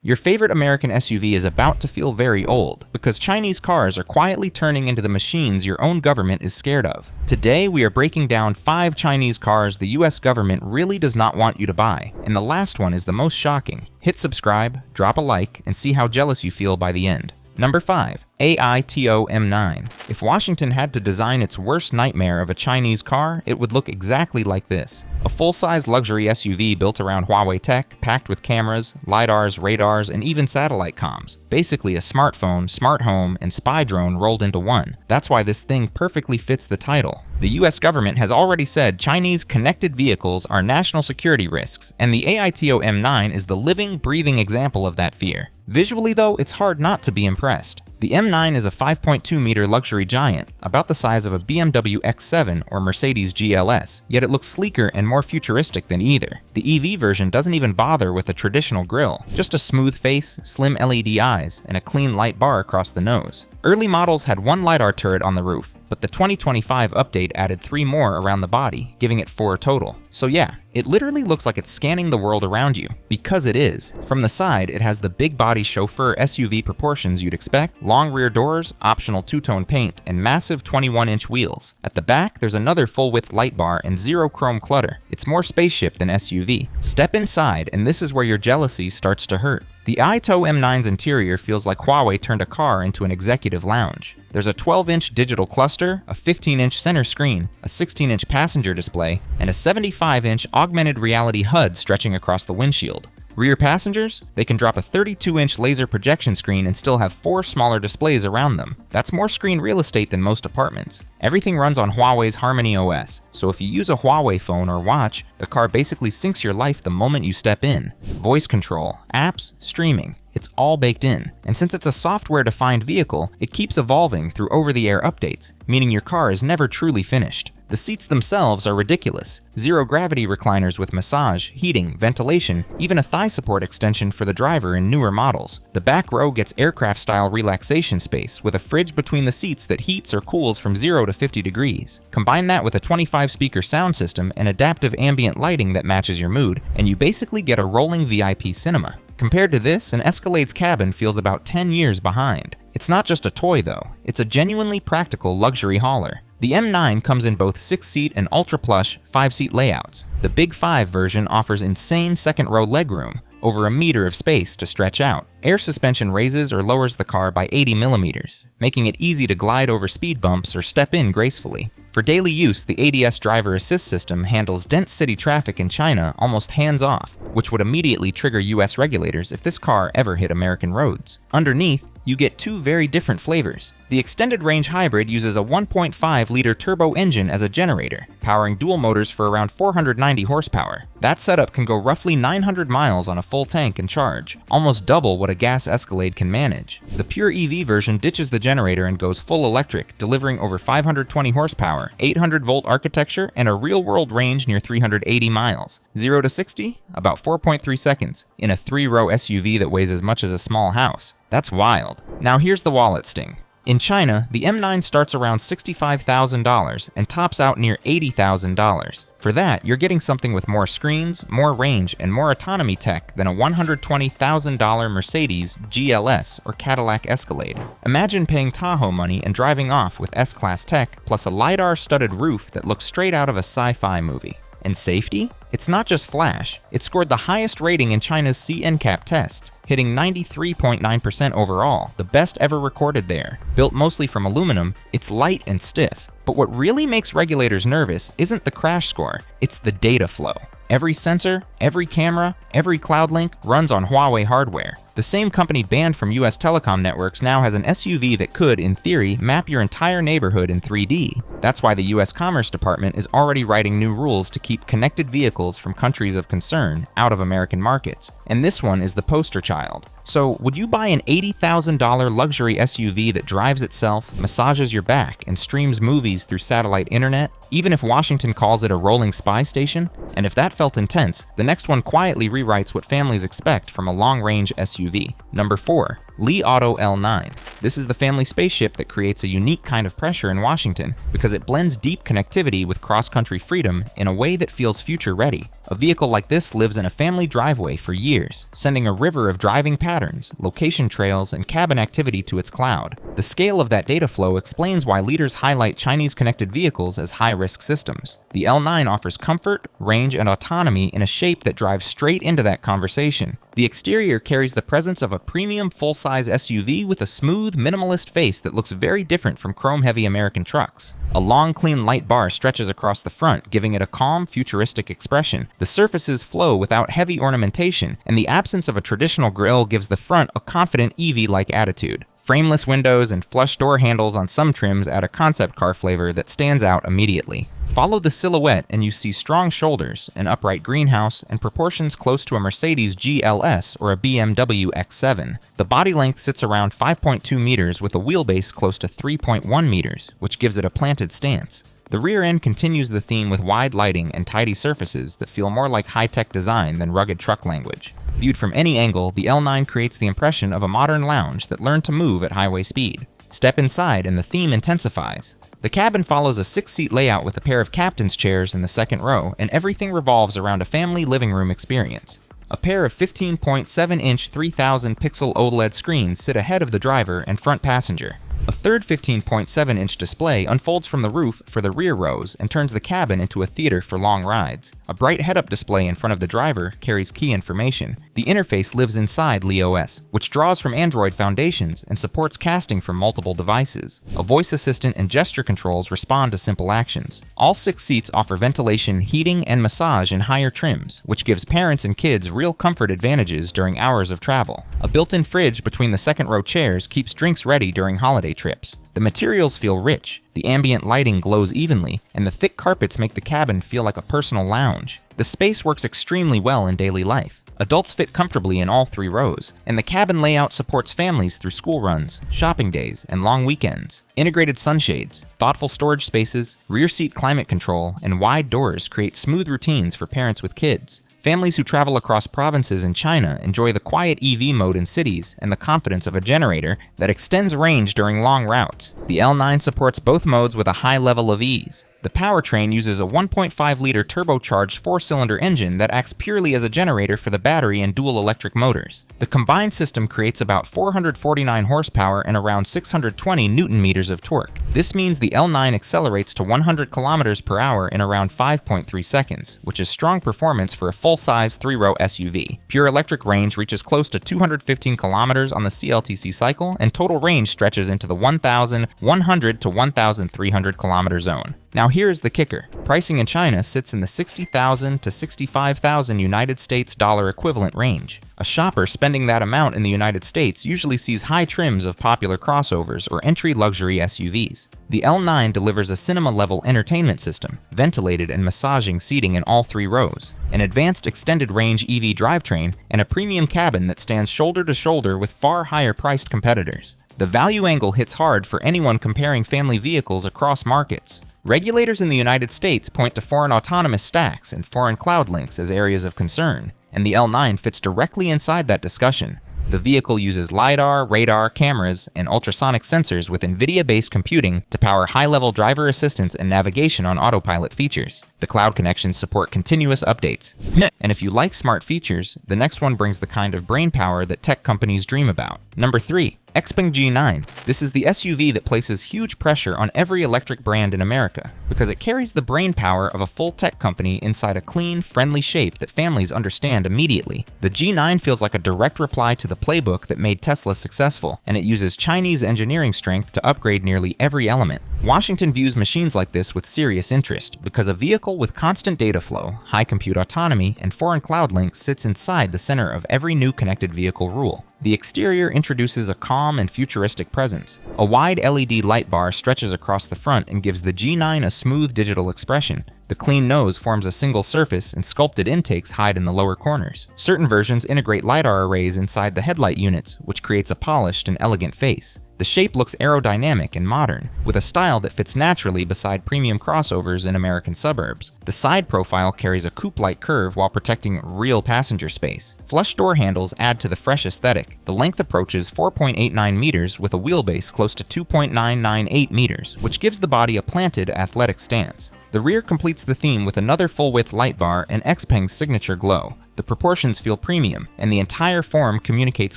Your favorite American SUV is about to feel very old, because Chinese cars are quietly turning into the machines your own government is scared of. Today, we are breaking down 5 Chinese cars the US government really does not want you to buy, and the last one is the most shocking. Hit subscribe, drop a like, and see how jealous you feel by the end. Number 5. AITO M9. If Washington had to design its worst nightmare of a Chinese car, it would look exactly like this. A full-size luxury SUV built around Huawei tech, packed with cameras, lidars, radars, and even satellite comms. Basically a smartphone, smart home, and spy drone rolled into one. That's why this thing perfectly fits the title. The US government has already said Chinese connected vehicles are national security risks, and the AITO M9 is the living, breathing example of that fear. Visually though, it's hard not to be impressed. The M9 is a 5.2-meter luxury giant, about the size of a BMW X7 or Mercedes GLS, yet it looks sleeker and more futuristic than either. The EV version doesn't even bother with a traditional grille, just a smooth face, slim LED eyes, and a clean light bar across the nose. Early models had one lidar turret on the roof, but the 2025 update added 3 more around the body, giving it 4 total. So yeah, it literally looks like it's scanning the world around you, because it is. From the side, it has the big body chauffeur SUV proportions you'd expect, long rear doors, optional 2-tone paint, and massive 21-inch wheels. At the back, there's another full-width light bar and 0 chrome clutter. It's more spaceship than SUV. Step inside, and this is where your jealousy starts to hurt. The AITO M9's interior feels like Huawei turned a car into an executive lounge. There's a 12-inch digital cluster, a 15-inch center screen, a 16-inch passenger display, and a 75-inch augmented reality HUD stretching across the windshield. Rear passengers? They can drop a 32-inch laser projection screen and still have 4 smaller displays around them. That's more screen real estate than most apartments. Everything runs on Huawei's Harmony OS, so if you use a Huawei phone or watch, the car basically syncs your life the moment you step in. Voice control, apps, streaming. It's all baked in. And since it's a software-defined vehicle, it keeps evolving through over-the-air updates, meaning your car is never truly finished. The seats themselves are ridiculous. Zero-gravity recliners with massage, heating, ventilation, even a thigh support extension for the driver in newer models. The back row gets aircraft-style relaxation space with a fridge between the seats that heats or cools from 0 to 50 degrees. Combine that with a 25-speaker sound system and adaptive ambient lighting that matches your mood, and you basically get a rolling VIP cinema. Compared to this, an Escalade's cabin feels about 10 years behind. It's not just a toy though, it's a genuinely practical luxury hauler. The M9 comes in both 6-seat and ultra-plush 5-seat layouts. The Big 5 version offers insane second-row legroom, over a meter of space to stretch out. Air suspension raises or lowers the car by 80 millimeters, making it easy to glide over speed bumps or step in gracefully. For daily use, the ADS driver assist system handles dense city traffic in China almost hands-off, which would immediately trigger US regulators if this car ever hit American roads. Underneath, you get 2 very different flavors. The extended range hybrid uses a 1.5-liter turbo engine as a generator, powering dual motors for around 490 horsepower. That setup can go roughly 900 miles on a full tank and charge, almost double what a gas Escalade can manage. The pure EV version ditches the generator and goes full electric, delivering over 520 horsepower, 800-volt architecture, and a real-world range near 380 miles. 0 to 60? About 4.3 seconds, in a 3-row SUV that weighs as much as a small house. That's wild. Now here's the wallet sting. In China, the M9 starts around $65,000 and tops out near $80,000. For that, you're getting something with more screens, more range, and more autonomy tech than a $120,000 Mercedes GLS or Cadillac Escalade. Imagine paying Tahoe money and driving off with S-Class tech plus a lidar-studded roof that looks straight out of a sci-fi movie. And safety? It's not just flash. It scored the highest rating in China's C-NCAP tests, hitting 93.9% overall, the best ever recorded there. Built mostly from aluminum, it's light and stiff. But what really makes regulators nervous isn't the crash score, it's the data flow. Every sensor, every camera, every cloud link runs on Huawei hardware. The same company banned from US telecom networks now has an SUV that could, in theory, map your entire neighborhood in 3D. That's why the US Commerce Department is already writing new rules to keep connected vehicles from countries of concern out of American markets. And this one is the poster child. So, would you buy an $80,000 luxury SUV that drives itself, massages your back, and streams movies through satellite internet, even if Washington calls it a rolling spy station? And if that felt intense, the next one quietly rewrites what families expect from a long-range SUV. Number 4. Li Auto L9. This is the family spaceship that creates a unique kind of pressure in Washington because it blends deep connectivity with cross-country freedom in a way that feels future-ready. A vehicle like this lives in a family driveway for years, sending a river of driving patterns, location trails, and cabin activity to its cloud. The scale of that data flow explains why leaders highlight Chinese connected vehicles as high-risk systems. The L9 offers comfort, range, and autonomy in a shape that drives straight into that conversation. The exterior carries the presence of a premium full-size SUV with a smooth, minimalist face that looks very different from chrome-heavy American trucks. A long, clean light bar stretches across the front, giving it a calm, futuristic expression. The surfaces flow without heavy ornamentation, and the absence of a traditional grille gives the front a confident EV-like attitude. Frameless windows and flush door handles on some trims add a concept car flavor that stands out immediately. Follow the silhouette and you see strong shoulders, an upright greenhouse, and proportions close to a Mercedes GLS or a BMW X7. The body length sits around 5.2 meters with a wheelbase close to 3.1 meters, which gives it a planted stance. The rear end continues the theme with wide lighting and tidy surfaces that feel more like high-tech design than rugged truck language. Viewed from any angle, the L9 creates the impression of a modern lounge that learned to move at highway speed. Step inside and the theme intensifies. The cabin follows a 6-seat layout with a pair of captain's chairs in the second row, and everything revolves around a family living room experience. A pair of 15.7-inch 3000-pixel OLED screens sit ahead of the driver and front passenger. A third 15.7-inch display unfolds from the roof for the rear rows and turns the cabin into a theater for long rides. A bright head-up display in front of the driver carries key information. The interface lives inside LeOS, which draws from Android foundations and supports casting from multiple devices. A voice assistant and gesture controls respond to simple actions. All 6 seats offer ventilation, heating, and massage in higher trims, which gives parents and kids real comfort advantages during hours of travel. A built-in fridge between the second-row chairs keeps drinks ready during holiday trips. The materials feel rich, the ambient lighting glows evenly, and the thick carpets make the cabin feel like a personal lounge. The space works extremely well in daily life. Adults fit comfortably in all 3 rows, and the cabin layout supports families through school runs, shopping days, and long weekends. Integrated sunshades, thoughtful storage spaces, rear seat climate control, and wide doors create smooth routines for parents with kids. Families who travel across provinces in China enjoy the quiet EV mode in cities and the confidence of a generator that extends range during long routes. The L9 supports both modes with a high level of ease. The powertrain uses a 1.5-liter turbocharged 4-cylinder engine that acts purely as a generator for the battery and dual electric motors. The combined system creates about 449 horsepower and around 620 Newton-meters of torque. This means the L9 accelerates to 100 kilometers per hour in around 5.3 seconds, which is strong performance for a full-size 3-row SUV. Pure electric range reaches close to 215 kilometers on the CLTC cycle, and total range stretches into the 1,100 to 1,300 kilometer zone. Now here's the kicker. Pricing in China sits in the $60,000 to $65,000 United States dollar equivalent range. A shopper spending that amount in the United States usually sees high trims of popular crossovers or entry luxury SUVs. The L9 delivers a cinema-level entertainment system, ventilated and massaging seating in all 3 rows, an advanced extended-range EV drivetrain, and a premium cabin that stands shoulder to shoulder with far higher-priced competitors. The value angle hits hard for anyone comparing family vehicles across markets. Regulators in the United States point to foreign autonomous stacks and foreign cloud links as areas of concern, and the L9 fits directly inside that discussion. The vehicle uses lidar, radar, cameras, and ultrasonic sensors with NVIDIA-based computing to power high-level driver assistance and navigation on autopilot features. The cloud connections support continuous updates. And if you like smart features, the next one brings the kind of brain power that tech companies dream about. Number 3. XPeng G9. This is the SUV that places huge pressure on every electric brand in America because it carries the brain power of a full tech company inside a clean, friendly shape that families understand immediately. The G9 feels like a direct reply to the playbook that made Tesla successful, and it uses Chinese engineering strength to upgrade nearly every element. Washington views machines like this with serious interest because a vehicle with constant data flow, high compute autonomy, and foreign cloud links sits inside the center of every new connected vehicle rule. The exterior introduces a calm and futuristic presence. A wide LED light bar stretches across the front and gives the G9 a smooth digital expression. The clean nose forms a single surface, and sculpted intakes hide in the lower corners. Certain versions integrate lidar arrays inside the headlight units, which creates a polished and elegant face. The shape looks aerodynamic and modern, with a style that fits naturally beside premium crossovers in American suburbs. The side profile carries a coupe-like curve while protecting real passenger space. Flush door handles add to the fresh aesthetic. The length approaches 4.89 meters with a wheelbase close to 2.998 meters, which gives the body a planted, athletic stance. The rear completes the theme with another full-width light bar and XPeng's signature glow. The proportions feel premium, and the entire form communicates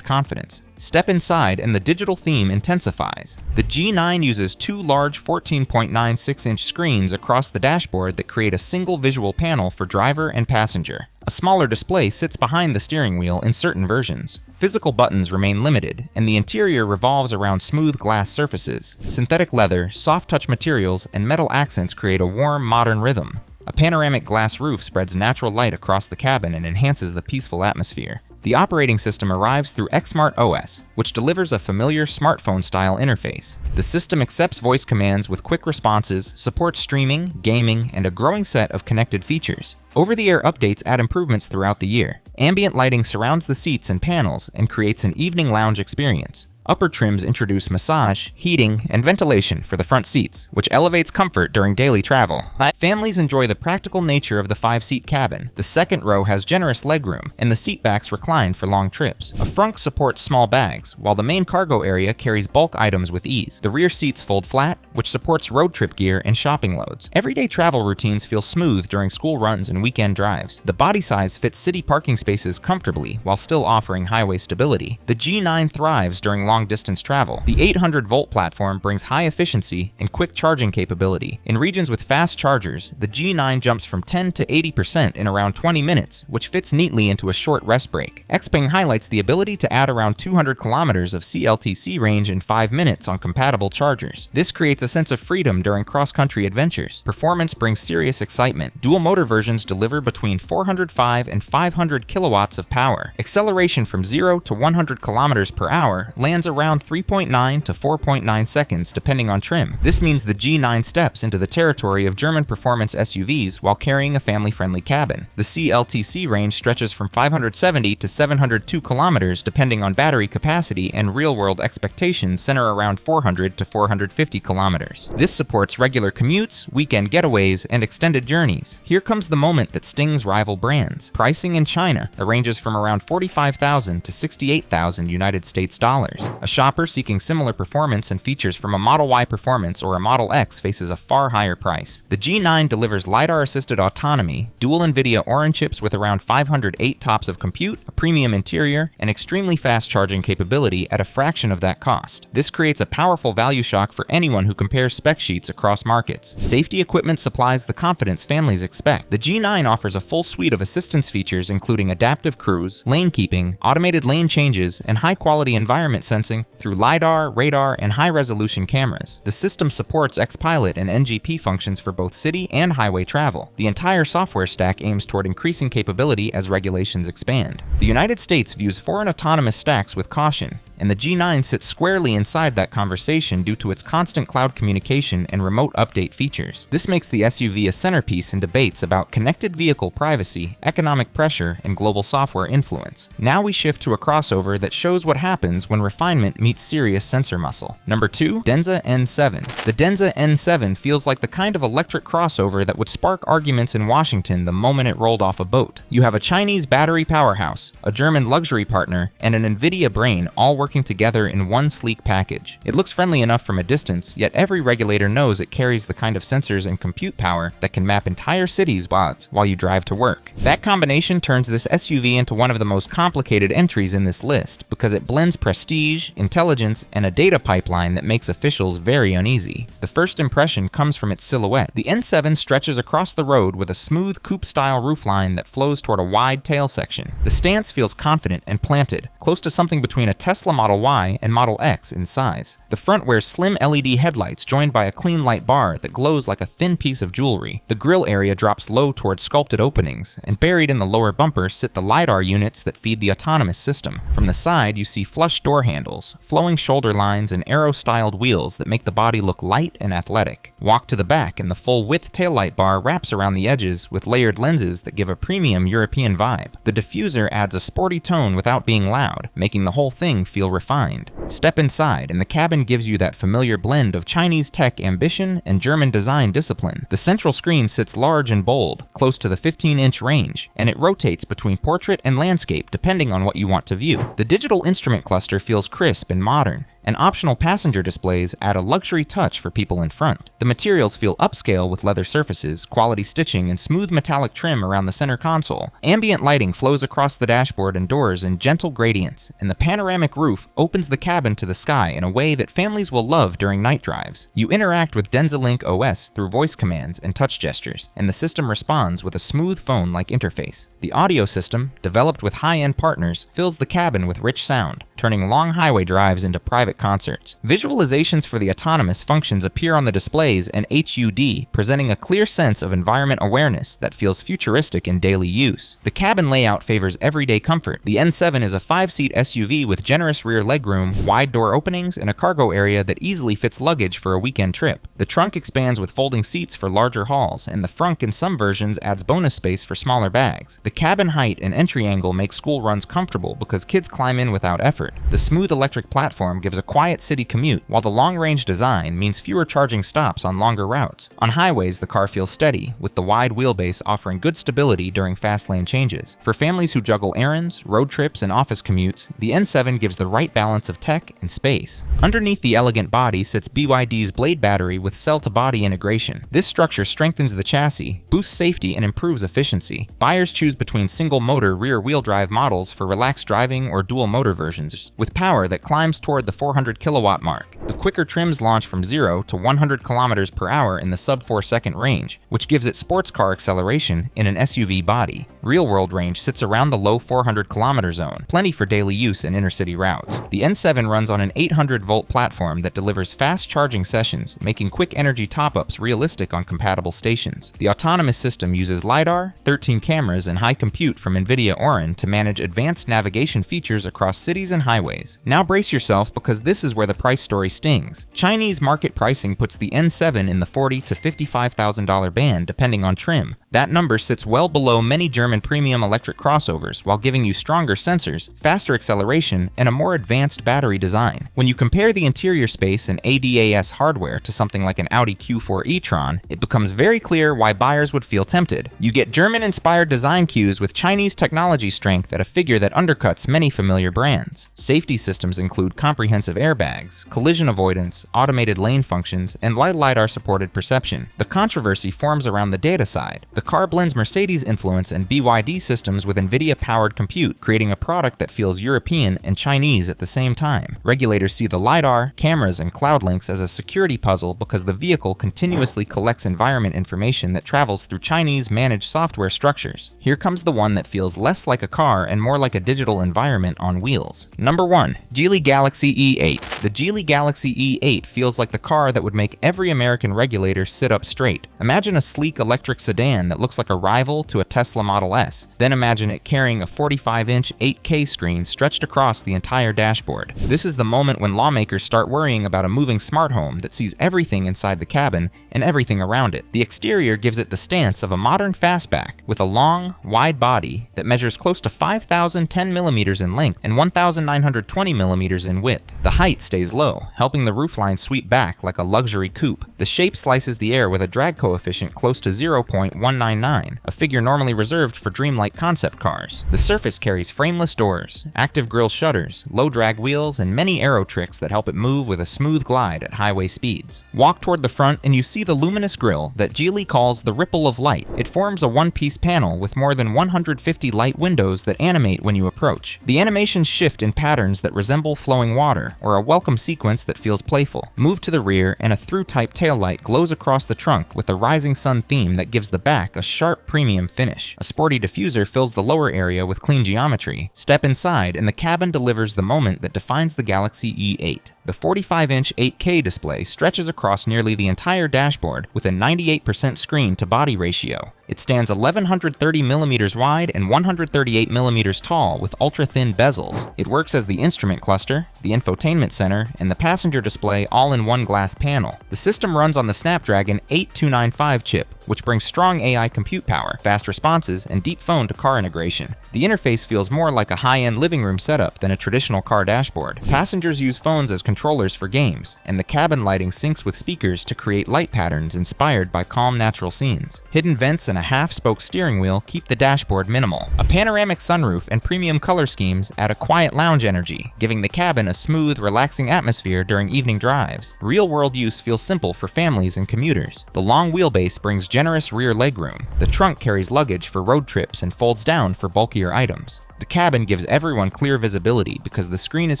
confidence. Step inside and the digital theme intensifies. The G9 uses two large 14.96-inch screens across the dashboard that create a single visual panel for driver and passenger. A smaller display sits behind the steering wheel in certain versions. Physical buttons remain limited, and the interior revolves around smooth glass surfaces. Synthetic leather, soft-touch materials, and metal accents create a warm, modern rhythm. A panoramic glass roof spreads natural light across the cabin and enhances the peaceful atmosphere. The operating system arrives through XSmart OS, which delivers a familiar smartphone-style interface. The system accepts voice commands with quick responses, supports streaming, gaming, and a growing set of connected features. Over-the-air updates add improvements throughout the year. Ambient lighting surrounds the seats and panels and creates an evening lounge experience. Upper trims introduce massage, heating, and ventilation for the front seats, which elevates comfort during daily travel. Families enjoy the practical nature of the 5-seat cabin. The second row has generous legroom, and the seatbacks recline for long trips. A frunk supports small bags, while the main cargo area carries bulk items with ease. The rear seats fold flat, which supports road trip gear and shopping loads. Everyday travel routines feel smooth during school runs and weekend drives. The body size fits city parking spaces comfortably while still offering highway stability. The G9 thrives during long-distance travel. The 800-volt platform brings high efficiency and quick charging capability. In regions with fast chargers, the G9 jumps from 10 to 80% in around 20 minutes, which fits neatly into a short rest break. XPeng highlights the ability to add around 200 kilometers of CLTC range in 5 minutes on compatible chargers. This creates a sense of freedom during cross-country adventures. Performance brings serious excitement. Dual motor versions deliver between 405 and 500 kilowatts of power. Acceleration from 0 to 100 kilometers per hour lands around 3.9 to 4.9 seconds depending on trim. This means the G9 steps into the territory of German performance SUVs while carrying a family-friendly cabin. The CLTC range stretches from 570 to 702 kilometers depending on battery capacity, and real-world expectations center around 400 to 450 kilometers. This supports regular commutes, weekend getaways, and extended journeys. Here comes the moment that stings rival brands. Pricing in China ranges from around 45,000 to 68,000 United States dollars. A shopper seeking similar performance and features from a Model Y Performance or a Model X faces a far higher price. The G9 delivers lidar-assisted autonomy, dual NVIDIA Orin chips with around 508 TOPS of compute, a premium interior, and extremely fast charging capability at a fraction of that cost. This creates a powerful value shock for anyone who compares spec sheets across markets. Safety equipment supplies the confidence families expect. The G9 offers a full suite of assistance features including adaptive cruise, lane keeping, automated lane changes, and high-quality environment sensing through LiDAR, radar, and high-resolution cameras. The system supports XPilot and NGP functions for both city and highway travel. The entire software stack aims toward increasing capability as regulations expand. The United States views foreign autonomous stacks with caution, and the G9 sits squarely inside that conversation due to its constant cloud communication and remote update features. This makes the SUV a centerpiece in debates about connected vehicle privacy, economic pressure, and global software influence. Now we shift to a crossover that shows what happens when refinement meets serious sensor muscle. Number 2, Denza N7. The Denza N7 feels like the kind of electric crossover that would spark arguments in Washington the moment it rolled off a boat. You have a Chinese battery powerhouse, a German luxury partner, and an NVIDIA brain all working together in one sleek package. It looks friendly enough from a distance, yet every regulator knows it carries the kind of sensors and compute power that can map entire cities' spots while you drive to work. That combination turns this SUV into one of the most complicated entries in this list because it blends prestige, intelligence, and a data pipeline that makes officials very uneasy. The first impression comes from its silhouette. The N7 stretches across the road with a smooth coupe-style roofline that flows toward a wide tail section. The stance feels confident and planted, close to something between a Tesla Model Y and Model X in size. The front wears slim LED headlights joined by a clean light bar that glows like a thin piece of jewelry. The grille area drops low toward sculpted openings, and buried in the lower bumper sit the LiDAR units that feed the autonomous system. From the side, you see flush door handles, flowing shoulder lines, and arrow-styled wheels that make the body look light and athletic. Walk to the back, and the full-width taillight bar wraps around the edges with layered lenses that give a premium European vibe. The diffuser adds a sporty tone without being loud, making the whole thing feel feel refined. Step inside, and the cabin gives you that familiar blend of Chinese tech ambition and German design discipline. The central screen sits large and bold, close to the 15-inch range, and it rotates between portrait and landscape depending on what you want to view. The digital instrument cluster feels crisp and modern, and optional passenger displays add a luxury touch for people in front. The materials feel upscale with leather surfaces, quality stitching, and smooth metallic trim around the center console. Ambient lighting flows across the dashboard and doors in gentle gradients, and the panoramic roof opens the cabin to the sky in a way that families will love during night drives. You interact with Denza Link OS through voice commands and touch gestures, and the system responds with a smooth phone-like interface. The audio system, developed with high-end partners, fills the cabin with rich sound, turning long highway drives into private concerts. Visualizations for the autonomous functions appear on the displays in HUD, presenting a clear sense of environment awareness that feels futuristic in daily use. The cabin layout favors everyday comfort. The N7 is a 5-seat SUV with generous rear legroom, wide door openings, and a cargo area that easily fits luggage for a weekend trip. The trunk expands with folding seats for larger hauls, and the frunk in some versions adds bonus space for smaller bags. The cabin height and entry angle make school runs comfortable because kids climb in without effort. The smooth electric platform gives a quiet city commute, while the long-range design means fewer charging stops on longer routes. On highways, the car feels steady, with the wide wheelbase offering good stability during fast lane changes. For families who juggle errands, road trips, and office commutes, the N7 gives the right balance of tech and space. Underneath the elegant body sits BYD's Blade battery with cell-to-body integration. This structure strengthens the chassis, boosts safety, and improves efficiency. Buyers choose between single-motor rear-wheel drive models for relaxed driving or dual-motor versions, with power that climbs toward the 400 kilowatt mark. The quicker trims launch from 0 to 100 kilometers per hour in the sub-4-second range, which gives it sports car acceleration in an SUV body. Real-world range sits around the low 400 kilometer zone, plenty for daily use in inner-city routes. The N7 runs on an 800-volt platform that delivers fast charging sessions, making quick energy top-ups realistic on compatible stations. The autonomous system uses lidar, 13 cameras, and high compute from NVIDIA Orin to manage advanced navigation features across cities and highways. Now brace yourself, because this is where the price story stings. Chinese market pricing puts the N7 in the $40,000 to $55,000 band depending on trim. That number sits well below many German premium electric crossovers, while giving you stronger sensors, faster acceleration, and a more advanced battery design. When you compare the interior space and ADAS hardware to something like an Audi Q4 e-tron, it becomes very clear why buyers would feel tempted. You get German-inspired design cues with Chinese technology strength at a figure that undercuts many familiar brands. Safety systems include comprehensive airbags, collision avoidance, automated lane functions, and light lidar-supported perception. The controversy forms around the data side. The car blends Mercedes influence and BYD systems with NVIDIA-powered compute, creating a product that feels European and Chinese at the same time. Regulators see the lidar, cameras, and cloud links as a security puzzle because the vehicle continuously collects environment information that travels through Chinese managed software structures. Here comes the one that feels less like a car and more like a digital environment on wheels. Number 1. Geely Galaxy E8. The Geely Galaxy E8 feels like the car that would make every American regulator sit up straight. Imagine a sleek electric sedan that looks like a rival to a Tesla Model S. Then imagine it carrying a 45-inch 8K screen stretched across the entire dashboard. This is the moment when lawmakers start worrying about a moving smart home that sees everything inside the cabin and everything around it. The exterior gives it the stance of a modern fastback, with a long, wide body that measures close to 5,010 millimeters in length and 1,920 millimeters in width. The height stays low, helping the roofline sweep back like a luxury coupe. The shape slices the air with a drag coefficient close to 0.199, a figure normally reserved for dreamlike concept cars. The surface carries frameless doors, active grille shutters, low drag wheels, and many aero tricks that help it move with a smooth glide at highway speeds. Walk toward the front and you see the luminous grille that Geely calls the ripple of light. It forms a one-piece panel with more than 150 light windows that animate when you approach. The animations shift in patterns that resemble flowing water, or a welcome sequence that feels playful. Move to the rear and a through-type taillight glows across the trunk with a rising sun theme that gives the back a sharp premium finish. A sporty diffuser fills the lower area with clean geometry. Step inside and the cabin delivers the moment that defines the Galaxy E8. The 45-inch 8K display stretches across nearly the entire dashboard with a 98% screen-to-body ratio. It stands 1130 millimeters wide and 138 millimeters tall with ultra-thin bezels. It works as the instrument cluster, the infotainment center, and the passenger display all in one glass panel. The system runs on the Snapdragon 8295 chip, which brings strong AI compute power, fast responses, and deep phone-to-car integration. The interface feels more like a high-end living room setup than a traditional car dashboard. Passengers use phones as controllers for games, and the cabin lighting syncs with speakers to create light patterns inspired by calm natural scenes. Hidden vents and a half-spoke steering wheel keep the dashboard minimal. A panoramic sunroof and premium color schemes add a quiet lounge energy, giving the cabin a smooth, relaxing atmosphere during evening drives. Real-world use feels simple for families and commuters. The long wheelbase brings generous rear legroom. The trunk carries luggage for road trips and folds down for bulkier items. The cabin gives everyone clear visibility because the screen is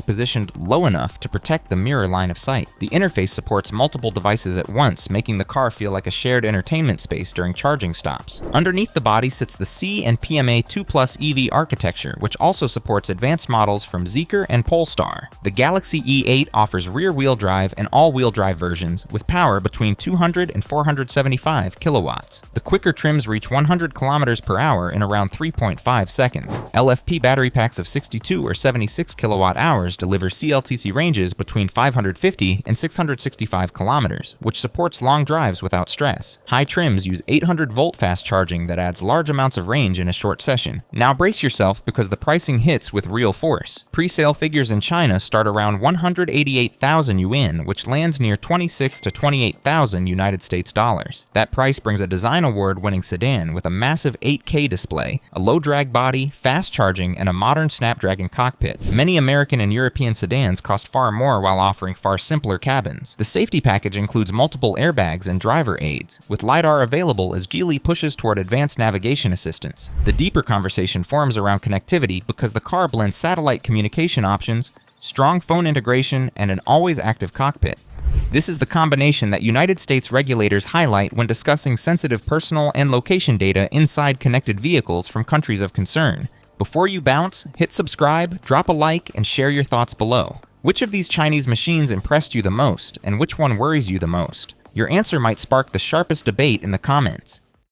positioned low enough to protect the mirror line of sight. The interface supports multiple devices at once, making the car feel like a shared entertainment space during charging stops. Underneath the body sits the C and PMA 2 Plus EV architecture, which also supports advanced models from Zeekr and Polestar. The Galaxy E8 offers rear-wheel drive and all-wheel drive versions with power between 200 and 475 kilowatts. The quicker trims reach 100 kilometers per hour in around 3.5 seconds. LFP battery packs of 62 or 76 kilowatt hours deliver CLTC ranges between 550 and 665 kilometers, which supports long drives without stress. High trims use 800-volt fast charging that adds large amounts of range in a short session. Now brace yourself because the pricing hits with real force. Pre-sale figures in China start around 188,000 yuan, which lands near 26 to 28,000 United States dollars. That price brings a design award-winning sedan with a massive 8K display, a low-drag body, fast charging, and a modern Snapdragon cockpit. Many American and European sedans cost far more while offering far simpler cabins. The safety package includes multiple airbags and driver aids, with lidar available as Geely pushes toward advanced navigation assistance. The deeper conversation forms around connectivity because the car blends satellite communication options, strong phone integration, and an always active cockpit. This is the combination that United States regulators highlight when discussing sensitive personal and location data inside connected vehicles from countries of concern. Before you bounce, hit subscribe, drop a like, and share your thoughts below. Which of these Chinese machines impressed you the most, and which one worries you the most? Your answer might spark the sharpest debate in the comments.